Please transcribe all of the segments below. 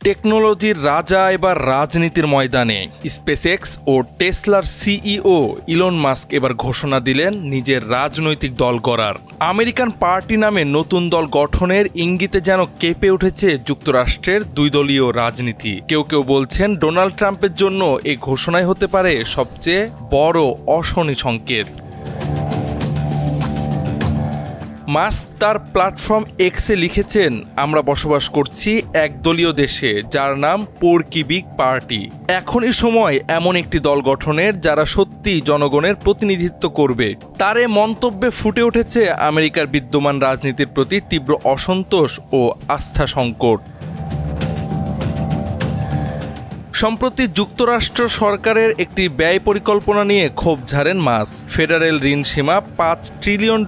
টেকনোলজির রাজা এবার রাজনীতির ময়দানে। স্পেসএক্স ও টেসলার সিইও ইলন মাস্ক এবার ঘোষণা দিলেন নিজের রাজনৈতিক দল গড়ার। আমেরিকান পার্টি নামে নতুন দল গঠনের ইঙ্গিতে যেন কেঁপে উঠেছে যুক্তরাষ্ট্রের দুই দলীয় রাজনীতি। কেউ কেউ বলছেন ডোনাল্ড ট্রাম্পের জন্য এই ঘোষণাই হতে পারে সবচেয়ে বড় অশনি সংকেত। মাস্ক তার প্ল্যাটফর্ম এক্সে লিখেছেন, আমরা বসবাস করছি একদলীয় দেশে যার নাম পোর্কিবিক পার্টি। এখনই সময় এমন একটি দল গঠনের যারা সত্যি জনগণের প্রতিনিধিত্ব করবে। তার এ মন্তব্যে ফুটে উঠেছে আমেরিকার বিদ্যমান রাজনীতির প্রতি তীব্র অসন্তোষ ও আস্থা সংকট। সম্প্রতি যুক্তরাষ্ট্র সরকারের একটি ব্যয় পরিকল্পনা নিয়ে ক্ষোভ ঝাড়েন মাস্ক। ফেডারেল ঋণ সীমা $5 ট্রিলিয়ন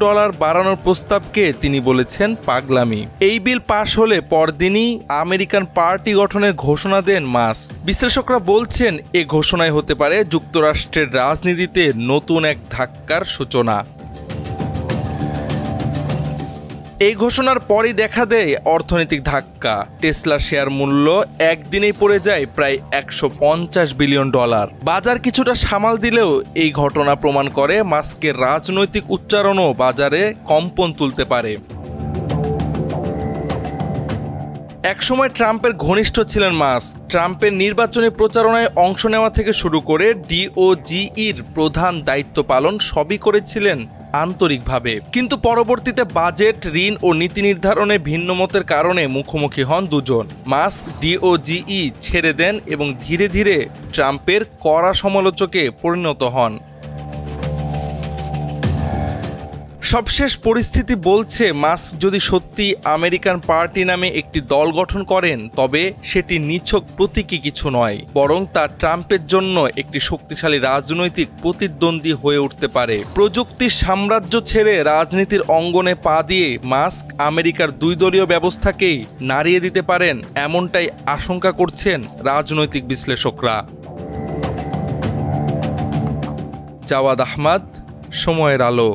বাড়ানোর প্রস্তাবকে তিনি বলেছেন পাগলামি। এই বিল পাশ হলে পরদিনই আমেরিকান পার্টি গঠনের ঘোষণা দেন মাস্ক। বিশ্লেষকরা বলছেন এ ঘোষণায় হতে পারে যুক্তরাষ্ট্রের রাজনীতিতে নতুন এক ধাক্কার সূচনা। এই ঘোষণার পরই দেখা দেয় অর্থনৈতিক ধাক্কা। টেসলার শেয়ার মূল্য একদিনেই পড়ে যায় প্রায় $150 বিলিয়ন। বাজার কিছুটা সামাল দিলেও এই ঘটনা প্রমাণ করে মাস্কের রাজনৈতিক উচ্চারণও বাজারে কম্পন তুলতে পারে। একসময় ট্রাম্পের ঘনিষ্ঠ ছিলেন মাস্ক। ট্রাম্পের নির্বাচনী প্রচারণায় অংশ নেওয়া থেকে শুরু করে ডিওজিইর প্রধান দায়িত্ব পালন সবই করেছিলেন আন্তরিকভাবে। কিন্তু পরবর্তীতে বাজেট, ঋণ ও নীতি নির্ধারণে ভিন্নমতের কারণে মুখোমুখি হন দুজন। মাস্ক ডিওজিই ছেড়ে দেন এবং ধীরে ধীরে ট্রাম্পের কড়া সমালোচকে পরিণত হন। সবশেষ পরিস্থিতি বলছে মাস্ক যদি সত্যি আমেরিকান পার্টি নামে একটি দল গঠন করেন তবে সেটি নিছক প্রতীকী কিছু নয়, বরং তা ট্রাম্পের জন্য একটি শক্তিশালী রাজনৈতিক প্রতিদ্বন্দ্বী হয়ে উঠতে পারে। প্রযুক্তির সাম্রাজ্য ছেড়ে রাজনীতির অঙ্গনে পা দিয়ে মাস্ক আমেরিকার দুই দলীয় ব্যবস্থাকেই নাড়িয়ে দিতে পারেন, এমনটাই আশঙ্কা করছেন রাজনৈতিক বিশ্লেষকরা। জাওয়াদ আহমদ, সময়ের আলো।